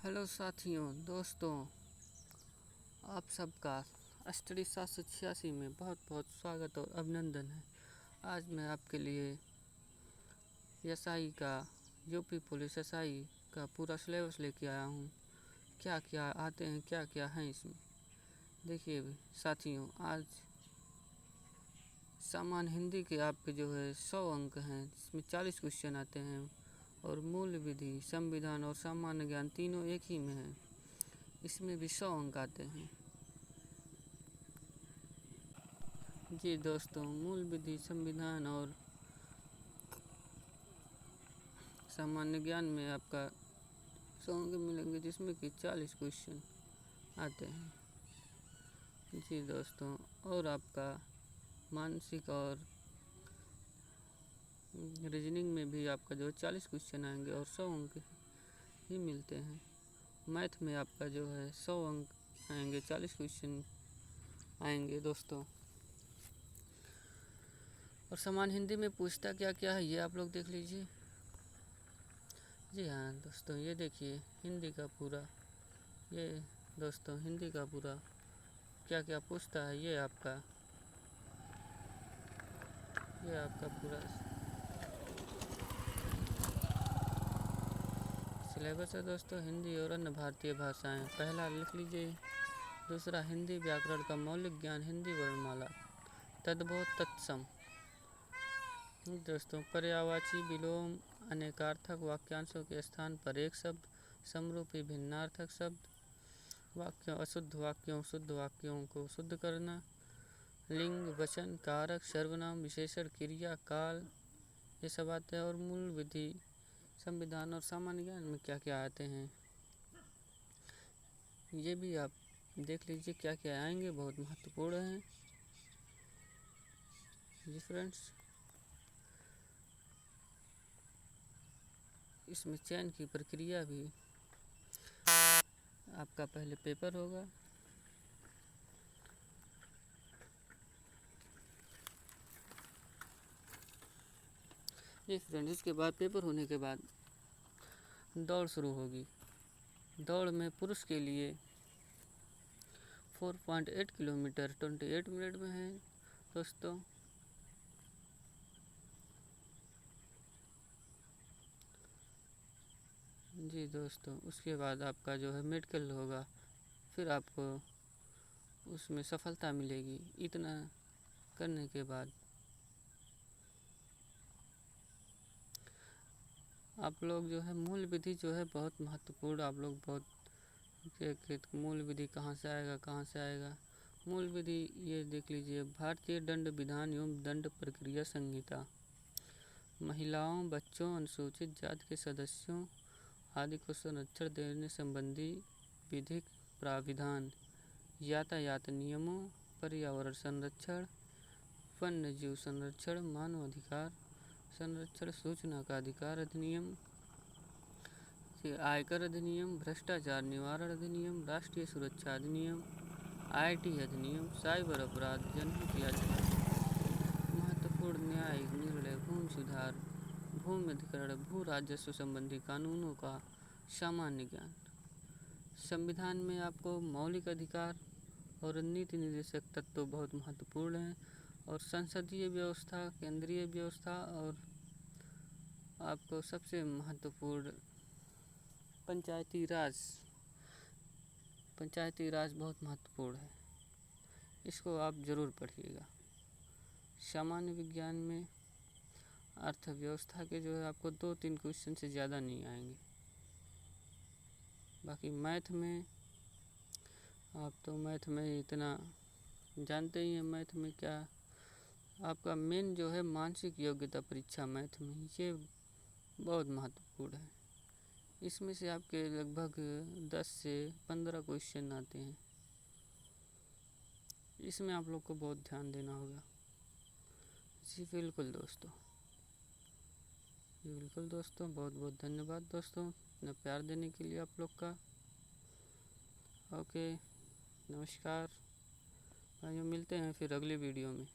Hello साथियों, दोस्तों, आप सबका स्टडी 786 में बहुत बहुत स्वागत और अभिनंदन है। आज मैं आपके लिए एसआई का यूपी पुलिस एसआई का पूरा सिलेबस लेके आया हूँ। क्या क्या आते हैं, क्या क्या हैं इसमें, देखिए साथियों। आज सामान्य हिंदी के आपके जो है 100 अंक हैं, इसमें 40 क्वेश्चन आते हैं और मूल विधि, संविधान और सामान्य ज्ञान तीनों एक ही में है। इसमें भी 100 अंक आते हैं। जी दोस्तों, मूल विधि, संविधान और सामान्य ज्ञान में आपका 100 अंक मिलेंगे, जिसमें कि 40 क्वेश्चन आते हैं। जी दोस्तों, और आपका मानसिक और रीजनिंग में भी आपका जो 40 क्वेश्चन आएंगे और 100 अंक ही मिलते हैं। मैथ में आपका जो है 100 अंक आएंगे, 40 क्वेश्चन आएंगे दोस्तों। और सामान्य हिंदी में पूछता क्या क्या है, ये आप लोग देख लीजिए। जी हाँ दोस्तों, ये देखिए हिंदी का पूरा, ये दोस्तों हिंदी का पूरा क्या क्या पूछता है, ये आपका पूरा सिलेबस है दोस्तों। हिंदी और अन्य भारतीय भाषाएं, पहला लिख लीजिए। दूसरा, हिंदी व्याकरण का मौलिक ज्ञान, हिंदी वर्णमाला, तद्भव तत्सम। दोस्तों, पर्यायवाची विलोम, अनेकार्थक वाक्यांशों के स्थान पर एक शब्द, समरूपी भिन्नार्थक शब्द, वाक्यों, अशुद्ध वाक्यों, शुद्ध वाक्यों को शुद्ध करना, लिंग, वचन, कारक, सर्वनाम, विशेषण, क्रिया, काल, ये सब आते हैं। और मूल विधि, संविधान और सामान्य ज्ञान में क्या क्या आते हैं, ये भी आप देख लीजिए क्या क्या आएंगे, बहुत महत्वपूर्ण हैं। जी फ्रेंड्स, इसमें चयन की प्रक्रिया भी आपका पहले पेपर होगा। जी फ्रेंड्स, इसके बाद पेपर होने के बाद दौड़ शुरू होगी। दौड़ में पुरुष के लिए 4.8 किलोमीटर 28 मिनट में है दोस्तों। जी दोस्तों, उसके बाद आपका जो है मेडिकल होगा, फिर आपको उसमें सफलता मिलेगी। इतना करने के बाद आप लोग जो है मूल विधि जो है बहुत महत्वपूर्ण, आप लोग बहुत मूल विधि कहाँ से आएगा। मूल विधि ये देख लीजिए। भारतीय दंड विधान एवं दंड प्रक्रिया संहिता, महिलाओं, बच्चों, अनुसूचित जाति के सदस्यों आदि को संरक्षण देने संबंधी विधिक प्राविधान, यातायात नियमों, पर्यावरण संरक्षण, वन्य जीव संरक्षण, मानव अधिकार संरक्षण, सूचना का अधिकार अधिनियम, आयकर अधिनियम, भ्रष्टाचार निवारण अधिनियम, राष्ट्रीय सुरक्षा अधिनियम, आईटी अधिनियम, साइबर अपराध, जनहित याचिका, महत्वपूर्ण न्यायिक निर्णय, भूमि सुधार, भूमि अधिग्रहण, भू राजस्व संबंधी कानूनों का सामान्य ज्ञान। संविधान में आपको मौलिक अधिकार और नीति निर्देशक तत्व बहुत महत्वपूर्ण हैं। और संसदीय व्यवस्था, केंद्रीय व्यवस्था और आपको सबसे महत्वपूर्ण पंचायती राज बहुत महत्वपूर्ण है, इसको आप ज़रूर पढ़िएगा। सामान्य विज्ञान में अर्थव्यवस्था के जो है आपको 2-3 क्वेश्चन से ज़्यादा नहीं आएंगे। बाकी मैथ में आप तो मैथ में इतना जानते ही हैं। मैथ में क्या आपका मेन जो है मानसिक योग्यता परीक्षा मैथ में, ये बहुत महत्वपूर्ण है। इसमें से आपके लगभग 10 से 15 क्वेश्चन आते हैं। इसमें आप लोग को बहुत ध्यान देना होगा। जी बिल्कुल दोस्तों, बहुत बहुत धन्यवाद दोस्तों इतना प्यार देने के लिए आप लोग का। ओके, नमस्कार भाइयों, मिलते हैं फिर अगली वीडियो में।